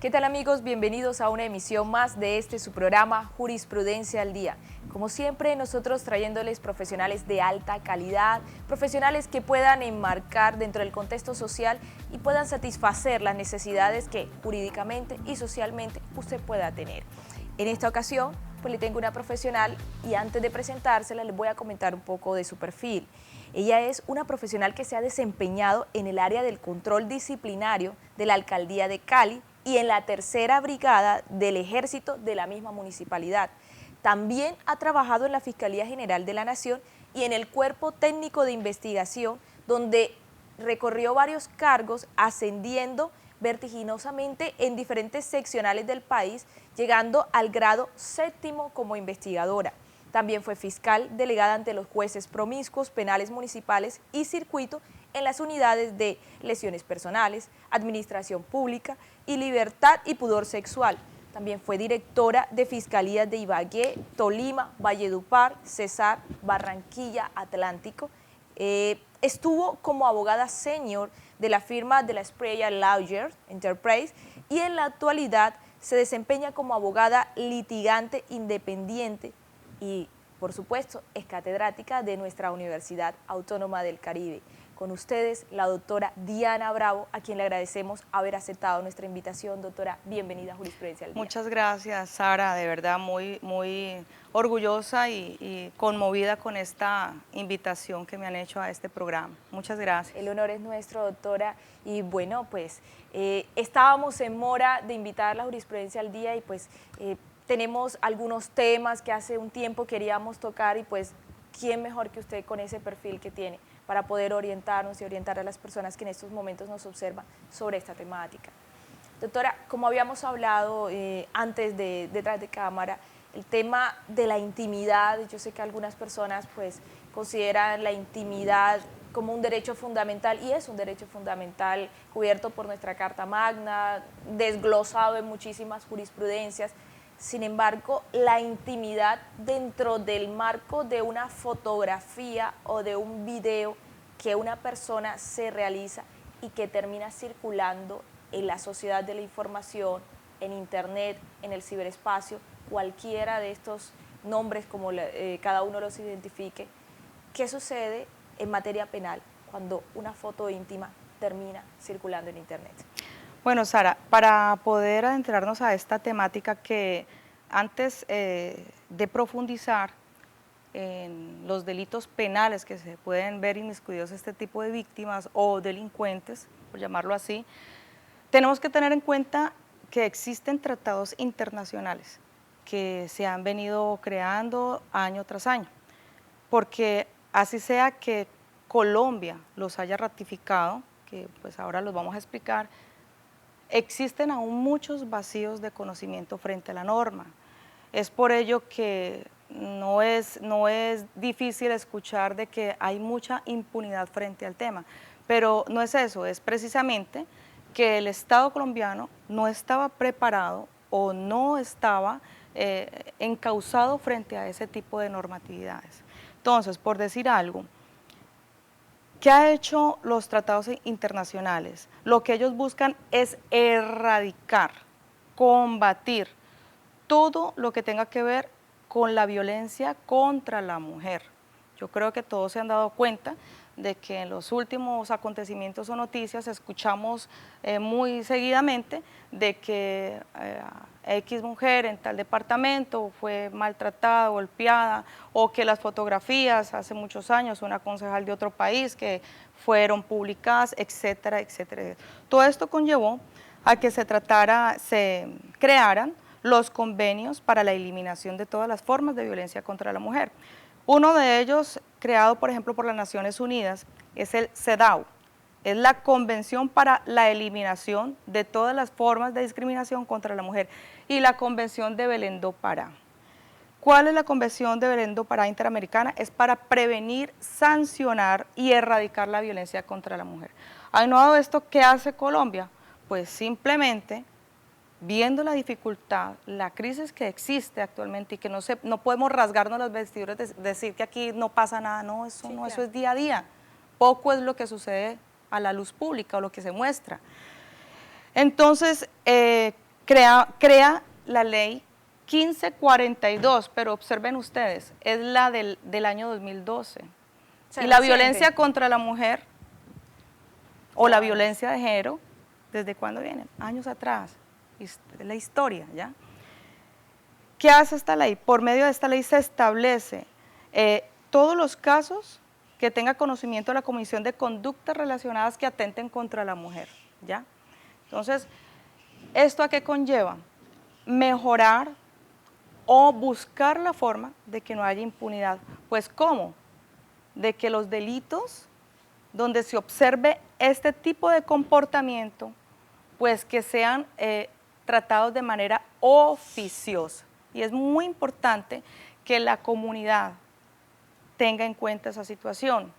¿Qué tal amigos? Bienvenidos a una emisión más de su programa Jurisprudencia al Día. Como siempre, nosotros trayéndoles profesionales de alta calidad, profesionales que puedan enmarcar dentro del contexto social y puedan satisfacer las necesidades que jurídicamente y socialmente usted pueda tener. En esta ocasión, pues le tengo una profesional y antes de presentársela les voy a comentar un poco de su perfil. Ella es una profesional que se ha desempeñado en el área del control disciplinario de la Alcaldía de Cali y en la tercera brigada del Ejército de la misma municipalidad. También ha trabajado en la Fiscalía General de la Nación y en el Cuerpo Técnico de Investigación, donde recorrió varios cargos ascendiendo vertiginosamente en diferentes seccionales del país, llegando al grado 7º como investigadora. También fue fiscal delegada ante los jueces promiscuos, penales municipales y circuito en las unidades de lesiones personales, administración pública y libertad y pudor sexual. También fue directora de fiscalías de Ibagué, Tolima, Valledupar, Cesar, Barranquilla, Atlántico. Estuvo como abogada senior de la firma de la Spreyer Lawyer Enterprise y en la actualidad se desempeña como abogada litigante independiente y, por supuesto, es catedrática de nuestra Universidad Autónoma del Caribe. Con ustedes, la doctora Diana Bravo, a quien le agradecemos haber aceptado nuestra invitación. Doctora, bienvenida a Jurisprudencia al Día. Muchas gracias, Sara, de verdad muy orgullosa y conmovida con esta invitación que me han hecho a este programa. Muchas gracias. El honor es nuestro, doctora, y bueno, pues estábamos en mora de invitar a la Jurisprudencia al Día y pues tenemos algunos temas que hace un tiempo queríamos tocar y pues quién mejor que usted con ese perfil que tiene para poder orientarnos y orientar a las personas que en estos momentos nos observan sobre esta temática. Doctora, como habíamos hablado antes detrás de cámara, el tema de la intimidad, yo sé que algunas personas pues consideran la intimidad como un derecho fundamental y es un derecho fundamental cubierto por nuestra Carta Magna, desglosado en muchísimas jurisprudencias. Sin embargo, la intimidad dentro del marco de una fotografía o de un video que una persona se realiza y que termina circulando en la sociedad de la información, en internet, en el ciberespacio, cualquiera de estos nombres como cada uno los identifique. ¿Qué sucede en materia penal cuando una foto íntima termina circulando en internet? Bueno, Sara, para poder adentrarnos a esta temática que antes de profundizar en los delitos penales que se pueden ver inmiscuidos este tipo de víctimas o delincuentes, por llamarlo así, tenemos que tener en cuenta que existen tratados internacionales que se han venido creando año tras año, porque así sea que Colombia los haya ratificado, que pues ahora los vamos a explicar, existen aún muchos vacíos de conocimiento frente a la norma. Es por ello que no es difícil escuchar de que hay mucha impunidad frente al tema, pero no es eso, es precisamente que el Estado colombiano no estaba preparado o no estaba encauzado frente a ese tipo de normatividades. Entonces, por decir algo, ¿qué ha hecho los tratados internacionales? Lo que ellos buscan es erradicar, combatir todo lo que tenga que ver con la violencia contra la mujer. Yo creo que todos se han dado cuenta de que en los últimos acontecimientos o noticias escuchamos muy seguidamente de que X mujer en tal departamento fue maltratada, golpeada, o que las fotografías hace muchos años, una concejal de otro país que fueron publicadas, etcétera, etcétera. Todo esto conllevó a que se crearan los convenios para la eliminación de todas las formas de violencia contra la mujer. Uno de ellos, creado por ejemplo por las Naciones Unidas, es el CEDAW, es la Convención para la Eliminación de todas las formas de discriminación contra la mujer, y la Convención de Belém do Pará. ¿Cuál es la Convención de Belém do Pará Interamericana? Es para prevenir, sancionar y erradicar la violencia contra la mujer. Aunado a esto, ¿qué hace Colombia? Pues simplemente, viendo la dificultad, la crisis que existe actualmente y que no podemos rasgarnos las vestiduras de decir que aquí no pasa nada, no, eso Sí, no, claro. eso es día a día. Poco es lo que sucede a la luz pública o lo que se muestra. Entonces, crea la ley 1542, pero observen ustedes, es la del año 2012. Y la violencia contra la mujer o la violencia de género, ¿desde cuándo viene? Años atrás, es la historia, ¿ya? ¿Qué hace esta ley? Por medio de esta ley se establece todos los casos que tenga conocimiento de la Comisión de Conductas relacionadas que atenten contra la mujer, ¿ya? Entonces, ¿esto a qué conlleva? Mejorar o buscar la forma de que no haya impunidad. Pues, ¿cómo? De que los delitos donde se observe este tipo de comportamiento, pues que sean tratados de manera oficiosa. Y es muy importante que la comunidad tenga en cuenta esa situación.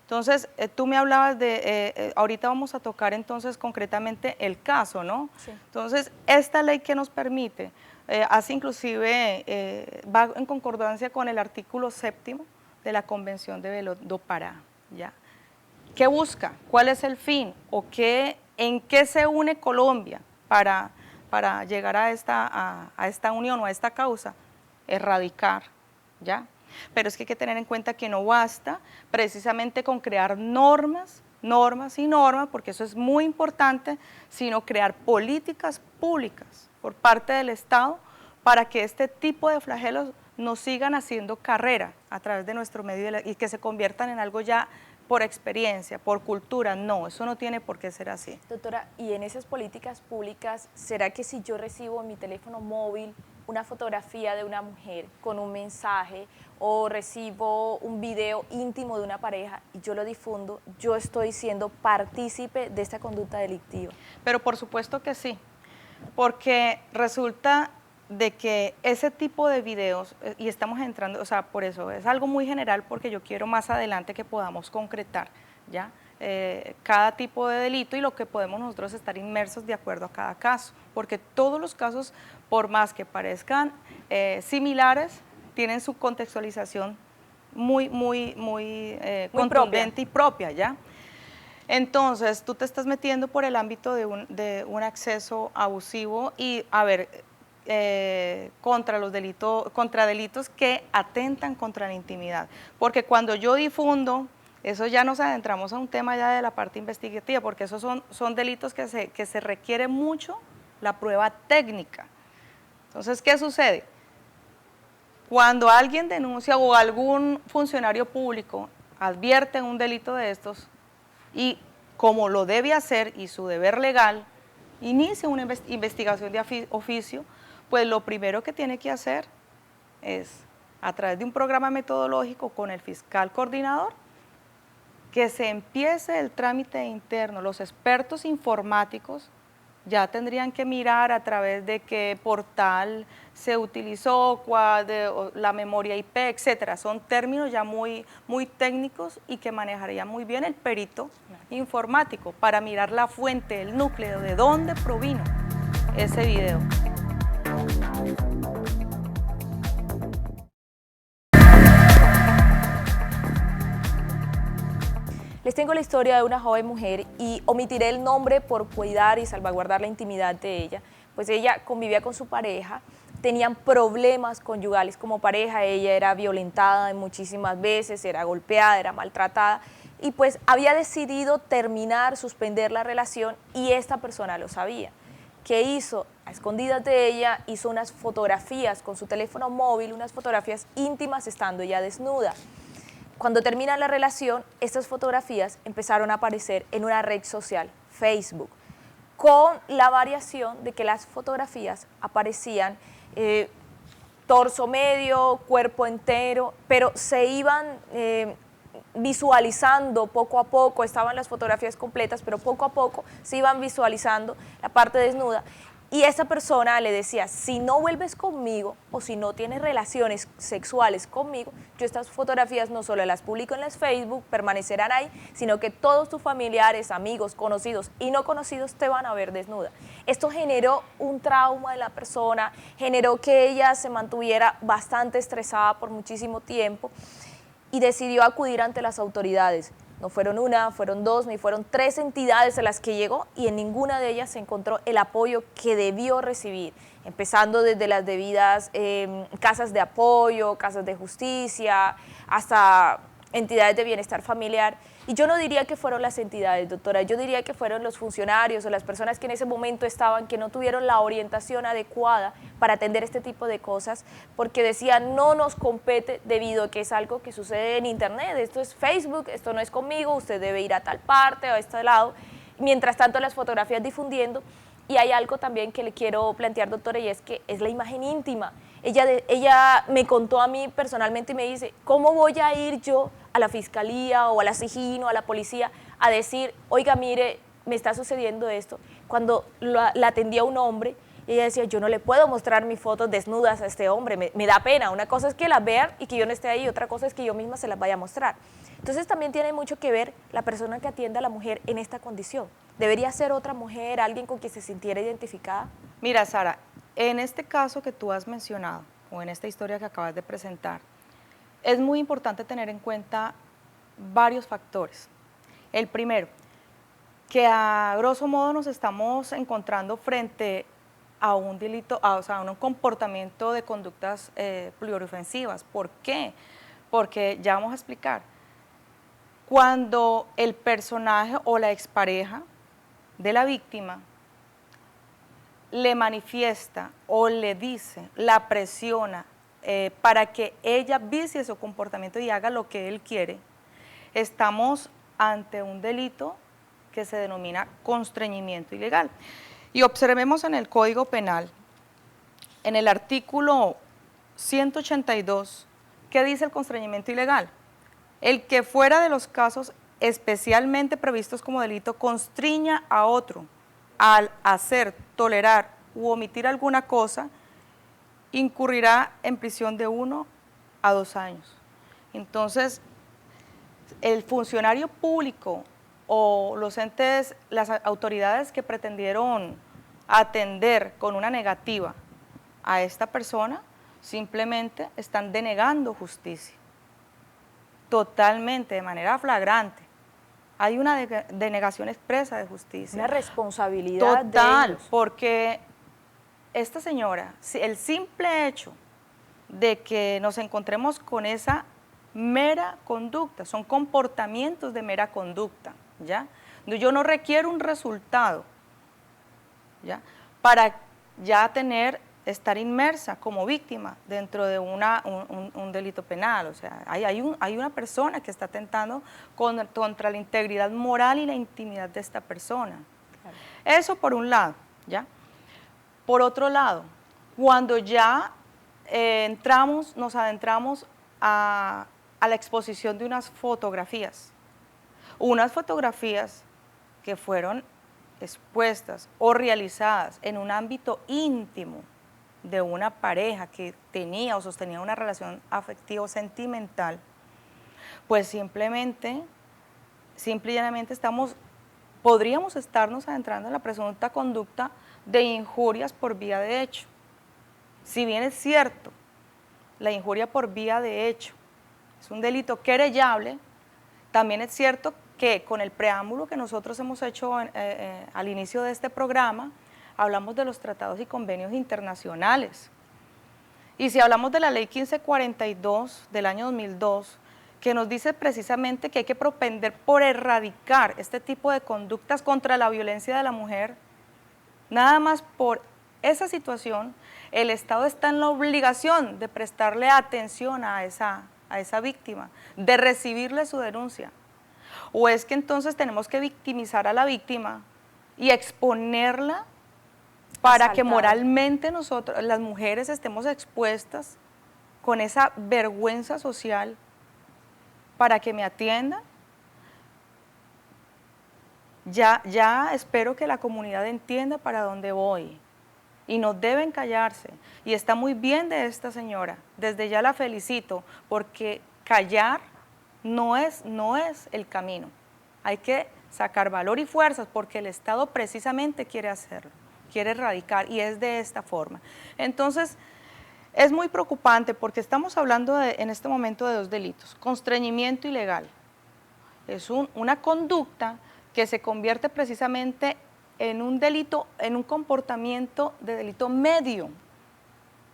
Entonces, tú me hablabas de, ahorita vamos a tocar entonces concretamente el caso, ¿no? Sí. Entonces, esta ley que nos permite, hace inclusive, va en concordancia con el artículo 7º de la Convención de Beló do Pará, ¿ya? ¿Qué busca? ¿Cuál es el fin? ¿O en qué se une Colombia para llegar a esta unión o a esta causa? Erradicar, ¿ya? Pero es que hay que tener en cuenta que no basta precisamente con crear normas, porque eso es muy importante, sino crear políticas públicas por parte del Estado para que este tipo de flagelos no sigan haciendo carrera a través de nuestro medio y que se conviertan en algo ya por experiencia, por cultura. No, eso no tiene por qué ser así. Doctora, y en esas políticas públicas, ¿será que si yo recibo en mi teléfono móvil una fotografía de una mujer con un mensaje o recibo un video íntimo de una pareja y yo lo difundo, yo estoy siendo partícipe de esta conducta delictiva? Pero por supuesto que sí, porque resulta de que ese tipo de videos, y estamos entrando, o sea, por eso es algo muy general porque yo quiero más adelante que podamos concretar, ¿ya? Cada tipo de delito y lo que podemos nosotros estar inmersos de acuerdo a cada caso, porque todos los casos, por más que parezcan similares, tienen su contextualización muy contundente y propia, ¿ya? Entonces, tú te estás metiendo por el ámbito de un acceso abusivo y, a ver, contra delitos que atentan contra la intimidad, porque cuando yo difundo, eso ya nos adentramos a un tema ya de la parte investigativa, porque esos son delitos que se requiere mucho la prueba técnica. Entonces, ¿qué sucede? Cuando alguien denuncia o algún funcionario público advierte un delito de estos y como lo debe hacer y su deber legal, inicia una investigación de oficio, pues lo primero que tiene que hacer es, a través de un programa metodológico con el fiscal coordinador, que se empiece el trámite interno. Los expertos informáticos ya tendrían que mirar a través de qué portal se utilizó, la memoria IP, etcétera. Son términos ya muy técnicos y que manejaría muy bien el perito informático para mirar la fuente, el núcleo, de dónde provino ese video. Les tengo la historia de una joven mujer y omitiré el nombre por cuidar y salvaguardar la intimidad de ella, pues ella convivía con su pareja, tenían problemas conyugales como pareja, ella era violentada muchísimas veces, era golpeada, era maltratada y pues había decidido terminar, suspender la relación y esta persona lo sabía. ¿Qué hizo? A escondidas de ella hizo unas fotografías con su teléfono móvil, unas fotografías íntimas estando ella desnuda. Cuando termina la relación, estas fotografías empezaron a aparecer en una red social, Facebook, con la variación de que las fotografías aparecían torso medio, cuerpo entero, pero se iban visualizando poco a poco, estaban las fotografías completas, pero poco a poco se iban visualizando la parte desnuda. Y esa persona le decía, si no vuelves conmigo o si no tienes relaciones sexuales conmigo, yo estas fotografías no solo las publico en las Facebook, permanecerán ahí, sino que todos tus familiares, amigos, conocidos y no conocidos te van a ver desnuda. Esto generó un trauma de la persona, generó que ella se mantuviera bastante estresada por muchísimo tiempo y decidió acudir ante las autoridades. No fueron una, fueron dos, ni fueron tres entidades a las que llegó y en ninguna de ellas se encontró el apoyo que debió recibir, empezando desde las debidas casas de apoyo, casas de justicia, hasta entidades de bienestar familiar. Y yo no diría que fueron las entidades, doctora, yo diría que fueron los funcionarios o las personas que en ese momento estaban, que no tuvieron la orientación adecuada para atender este tipo de cosas, porque decían no nos compete debido a que es algo que sucede en internet, esto es Facebook, esto no es conmigo, usted debe ir a tal parte o a este lado. Mientras tanto las fotografías difundiendo. Y hay algo también que le quiero plantear, doctora, y es que es la imagen íntima. Ella me contó a mí personalmente y me dice, ¿cómo voy a ir yo a la fiscalía o a la SIJIN o a la policía a decir, oiga, mire, me está sucediendo esto? Cuando la atendía un hombre, y ella decía, yo no le puedo mostrar mis fotos desnudas a este hombre, me da pena. Una cosa es que las vean y que yo no esté ahí, otra cosa es que yo misma se las vaya a mostrar. Entonces también tiene mucho que ver la persona que atiende a la mujer en esta condición. ¿Debería ser otra mujer, alguien con quien se sintiera identificada? Mira, Sara, en este caso que tú has mencionado, o en esta historia que acabas de presentar, es muy importante tener en cuenta varios factores. El primero, que a grosso modo nos estamos encontrando frente a un delito, o sea, a un comportamiento de conductas pluriofensivas. ¿Por qué? Porque ya vamos a explicar. Cuando el personaje o la expareja de la víctima le manifiesta o le dice, la presiona para que ella vicie su comportamiento y haga lo que él quiere, estamos ante un delito que se denomina constreñimiento ilegal. Y observemos en el Código Penal, en el artículo 182, ¿qué dice el constreñimiento ilegal? El que fuera de los casos especialmente previstos como delito constriña a otro al hacer, tolerar u omitir alguna cosa, incurrirá en prisión de 1 a 2 años. Entonces, el funcionario público o los entes, las autoridades que pretendieron atender con una negativa a esta persona, simplemente están denegando justicia. Totalmente, de manera flagrante. Hay una denegación expresa de justicia. Una responsabilidad total, de ellos. Porque esta señora, el simple hecho de que nos encontremos con esa mera conducta, son comportamientos de mera conducta, ¿ya? Yo no requiero un resultado, ¿ya? Para ya estar inmersa como víctima dentro de un delito penal. O sea, hay una persona que está atentando contra la integridad moral y la intimidad de esta persona. Claro. Eso por un lado, ¿ya? Por otro lado, cuando ya nos adentramos a la exposición de unas fotografías que fueron expuestas o realizadas en un ámbito íntimo de una pareja que tenía o sostenía una relación afectiva o sentimental, pues simple y llanamente podríamos estarnos adentrando en la presunta conducta de injurias por vía de hecho. Si bien es cierto, la injuria por vía de hecho es un delito querellable, también es cierto que con el preámbulo que nosotros hemos hecho al inicio de este programa, hablamos de los tratados y convenios internacionales. Y si hablamos de la ley 1542 del año 2002, que nos dice precisamente que hay que propender por erradicar este tipo de conductas contra la violencia de la mujer, nada más por esa situación, el Estado está en la obligación de prestarle atención a esa víctima, de recibirle su denuncia. ¿O es que entonces tenemos que victimizar a la víctima y exponerla para que moralmente nosotros, las mujeres, estemos expuestas con esa vergüenza social para que me atiendan? Ya espero que la comunidad entienda para dónde voy y no deben callarse. Y está muy bien de esta señora, desde ya la felicito, porque callar no es el camino. Hay que sacar valor y fuerzas porque el Estado precisamente quiere hacerlo, quiere erradicar, y es de esta forma. Entonces, es muy preocupante porque estamos hablando en este momento de dos delitos: constreñimiento ilegal es una conducta que se convierte precisamente en un delito, en un comportamiento de delito medio,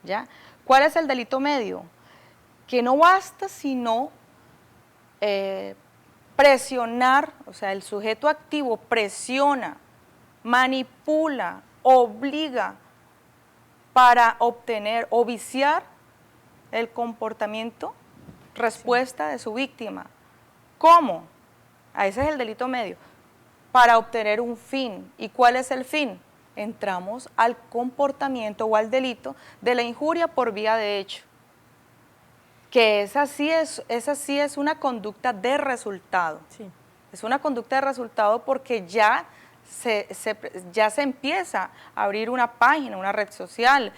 ¿ya? ¿Cuál es el delito medio? Que no basta sino presionar, o sea, el sujeto activo presiona, manipula, obliga para obtener o viciar el comportamiento, respuesta de su víctima. ¿Cómo? Ese es el delito medio. Para obtener un fin. ¿Y cuál es el fin? Entramos al comportamiento o al delito de la injuria por vía de hecho. Que esa sí es una conducta de resultado. Sí. Es una conducta de resultado porque ya se empieza a abrir una página, una red social,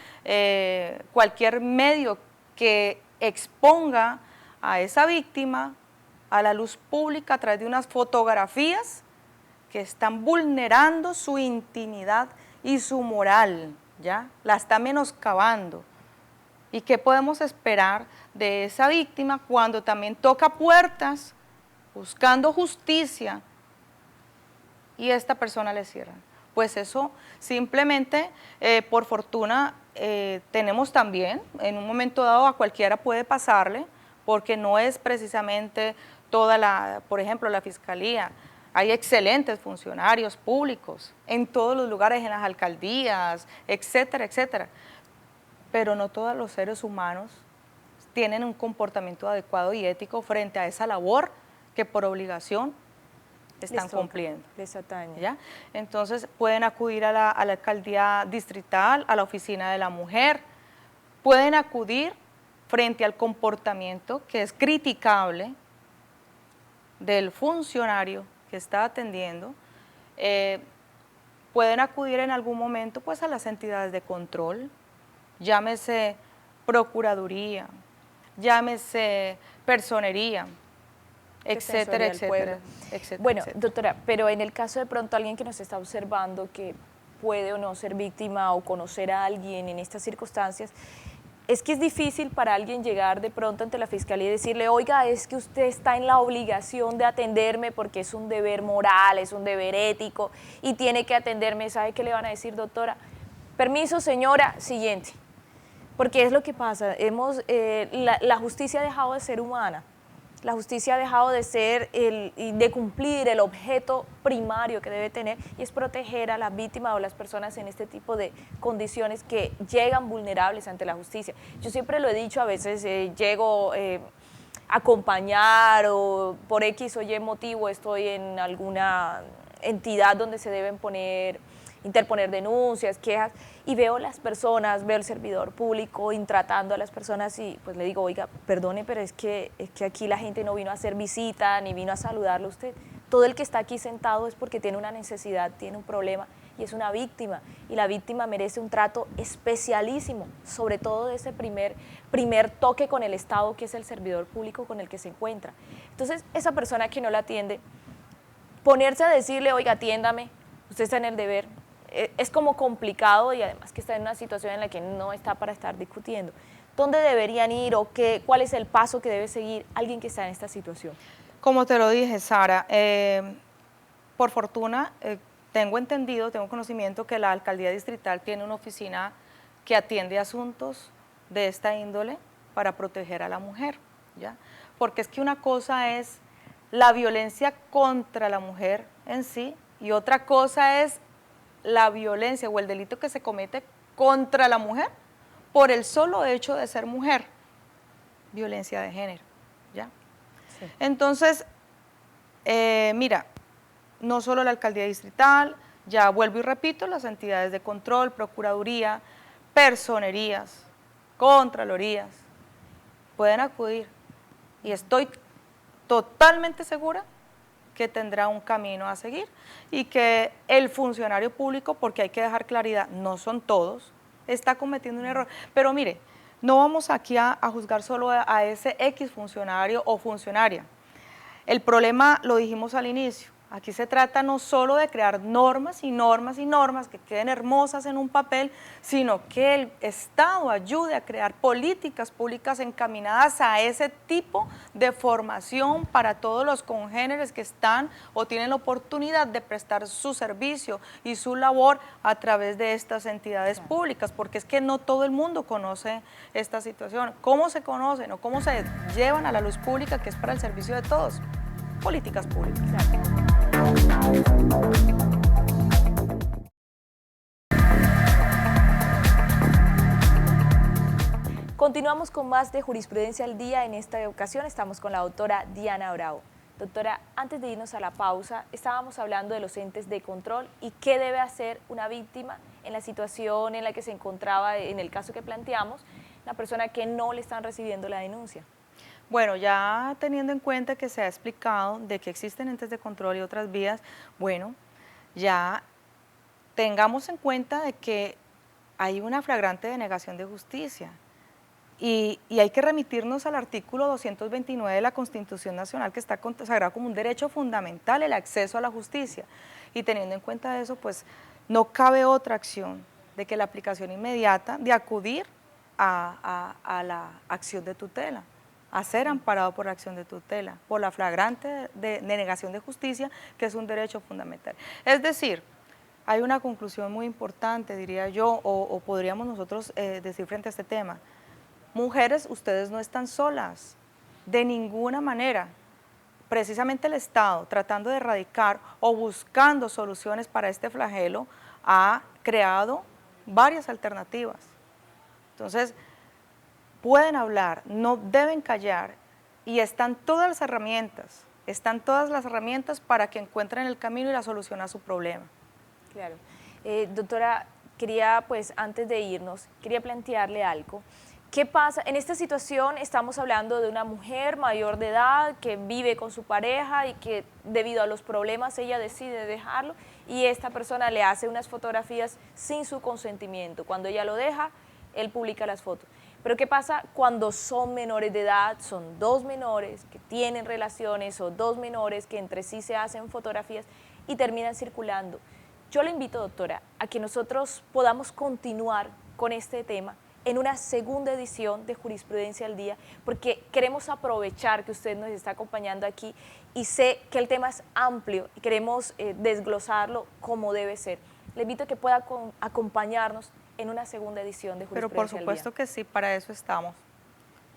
cualquier medio que exponga a esa víctima a la luz pública a través de unas fotografías que están vulnerando su intimidad y su moral, ¿ya? La está menoscabando. ¿Y qué podemos esperar de esa víctima cuando también toca puertas buscando justicia y esta persona le cierran? Pues eso simplemente, por fortuna, tenemos también, en un momento dado a cualquiera puede pasarle, porque no es precisamente por ejemplo, la Fiscalía. Hay excelentes funcionarios públicos en todos los lugares, en las alcaldías, etcétera, etcétera. Pero no todos los seres humanos tienen un comportamiento adecuado y ético frente a esa labor que por obligación están cumpliendo. Les atañe. ¿Ya? Entonces pueden acudir a la alcaldía distrital, a la oficina de la mujer, pueden acudir frente al comportamiento que es criticable del funcionario que está atendiendo, pueden acudir en algún momento pues a las entidades de control, llámese Procuraduría, llámese Personería, etcétera, etcétera, etcétera. Bueno, etcétera. doctora, pero en el caso de pronto alguien que nos está observando que puede o no ser víctima o conocer a alguien en estas circunstancias, es que es difícil para alguien llegar de pronto ante la fiscalía y decirle, oiga, es que usted está en la obligación de atenderme porque es un deber moral, es un deber ético y tiene que atenderme. ¿Sabe qué le van a decir, doctora? Permiso, señora, siguiente. Porque es lo que pasa, la justicia ha dejado de ser humana. La justicia ha dejado de ser de cumplir el objeto primario que debe tener, y es proteger a las víctimas o las personas en este tipo de condiciones que llegan vulnerables ante la justicia. Yo siempre lo he dicho, a veces llego a acompañar o por X o Y motivo estoy en alguna entidad donde se deben interponer denuncias, quejas, y veo las personas, veo el servidor público intratando a las personas y pues le digo, oiga, perdone, pero es que aquí la gente no vino a hacer visita ni vino a saludarlo a usted. Todo el que está aquí sentado es porque tiene una necesidad, tiene un problema y es una víctima, y la víctima merece un trato especialísimo, sobre todo de ese primer toque con el Estado, que es el servidor público con el que se encuentra. Entonces, esa persona que no la atiende, ponerse a decirle, oiga, atiéndame, usted está en el deber, es como complicado, y además que está en una situación en la que no está para estar discutiendo. ¿Dónde deberían ir o cuál es el paso que debe seguir alguien que está en esta situación? Como te lo dije, Sara, por fortuna tengo conocimiento que la alcaldía distrital tiene una oficina que atiende asuntos de esta índole para proteger a la mujer, ¿ya? Porque es que una cosa es la violencia contra la mujer en sí y otra cosa es la violencia o el delito que se comete contra la mujer por el solo hecho de ser mujer, violencia de género, ¿ya? Sí. Entonces, mira, no solo la alcaldía distrital, ya vuelvo y repito, las entidades de control, procuraduría, personerías, contralorías, pueden acudir y estoy totalmente segura que tendrá un camino a seguir y que el funcionario público, porque hay que dejar claridad, no son todos, está cometiendo un error. Pero mire, no vamos aquí a juzgar solo a ese X funcionario o funcionaria. El problema, lo dijimos al inicio, Aquí se trata no solo de crear normas y normas y normas que queden hermosas en un papel, sino que el Estado ayude a crear políticas públicas encaminadas a ese tipo de formación para todos los congéneres que están o tienen la oportunidad de prestar su servicio y su labor a través de estas entidades públicas, porque es que no todo el mundo conoce esta situación. ¿Cómo se conocen o cómo se llevan a la luz pública, que es para el servicio de todos? Políticas públicas. Continuamos con más de Jurisprudencia al Día. En esta ocasión estamos con la doctora Diana Bravo. Doctora, antes de irnos a la pausa, estábamos hablando de los entes de control y qué debe hacer una víctima en la situación en la que se encontraba, en el caso que planteamos, la persona que no le están recibiendo la denuncia. Bueno, ya teniendo en cuenta que se ha explicado de que existen entes de control y otras vías, bueno, ya tengamos en cuenta de que hay una flagrante denegación de justicia y hay que remitirnos al artículo 229 de la Constitución Nacional, que está consagrado como un derecho fundamental, el acceso a la justicia. Y teniendo en cuenta eso, pues no cabe otra acción de que la aplicación inmediata de acudir a la acción de tutela, a ser amparado por la acción de tutela, por la flagrante denegación de justicia, que es un derecho fundamental. Es decir, hay una conclusión muy importante, diría yo, o podríamos nosotros decir frente a este tema. Mujeres, ustedes no están solas, de ninguna manera. Precisamente el Estado, tratando de erradicar o buscando soluciones para este flagelo, ha creado varias alternativas. Entonces, pueden hablar, no deben callar, y están todas las herramientas para que encuentren el camino y la solución a su problema. Claro. Doctora, quería, pues, antes de irnos, quería plantearle algo. ¿Qué pasa? En esta situación estamos hablando de una mujer mayor de edad que vive con su pareja y que debido a los problemas ella decide dejarlo y esta persona le hace unas fotografías sin su consentimiento. Cuando ella lo deja, él publica las fotos. Pero ¿qué pasa cuando son menores de edad? Son dos menores que tienen relaciones o dos menores que entre sí se hacen fotografías y terminan circulando. Yo le invito, doctora, a que nosotros podamos continuar con este tema en una segunda edición de Jurisprudencia al Día, porque queremos aprovechar que usted nos está acompañando aquí y sé que el tema es amplio y queremos desglosarlo como debe ser. Le invito a que pueda acompañarnos en una segunda edición de Jurisprudencia al Día. Pero por supuesto que sí, para eso estamos.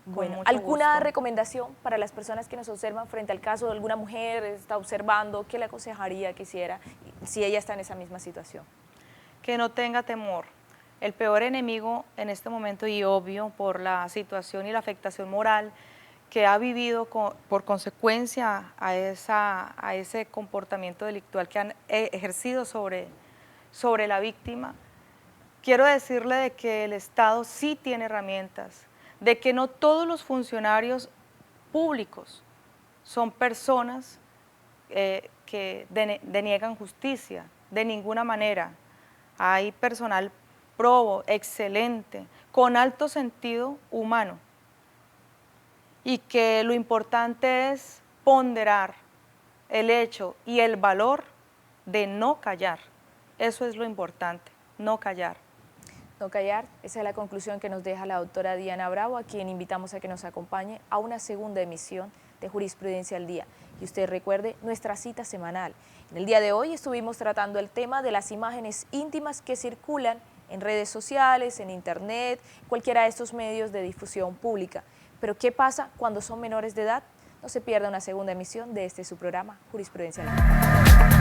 Bueno, ¿alguna recomendación para las personas que nos observan frente al caso de alguna mujer está observando? ¿Qué le aconsejaría que hiciera si ella está en esa misma situación? Que no tenga temor. El peor enemigo en este momento, y obvio por la situación y la afectación moral que ha vivido por consecuencia a ese comportamiento delictual que han ejercido sobre la víctima, quiero decirle de que el Estado sí tiene herramientas, de que no todos los funcionarios públicos son personas que deniegan justicia, de ninguna manera. Hay personal probo, excelente, con alto sentido humano, y que lo importante es ponderar el hecho y el valor de no callar. Eso es lo importante, no callar. No callar, esa es la conclusión que nos deja la doctora Diana Bravo, a quien invitamos a que nos acompañe a una segunda emisión de Jurisprudencia al Día. Y usted recuerde nuestra cita semanal. En el día de hoy estuvimos tratando el tema de las imágenes íntimas que circulan en redes sociales, en internet, cualquiera de estos medios de difusión pública. Pero ¿qué pasa cuando son menores de edad? No se pierda una segunda emisión de este su programa, Jurisprudencia al Día.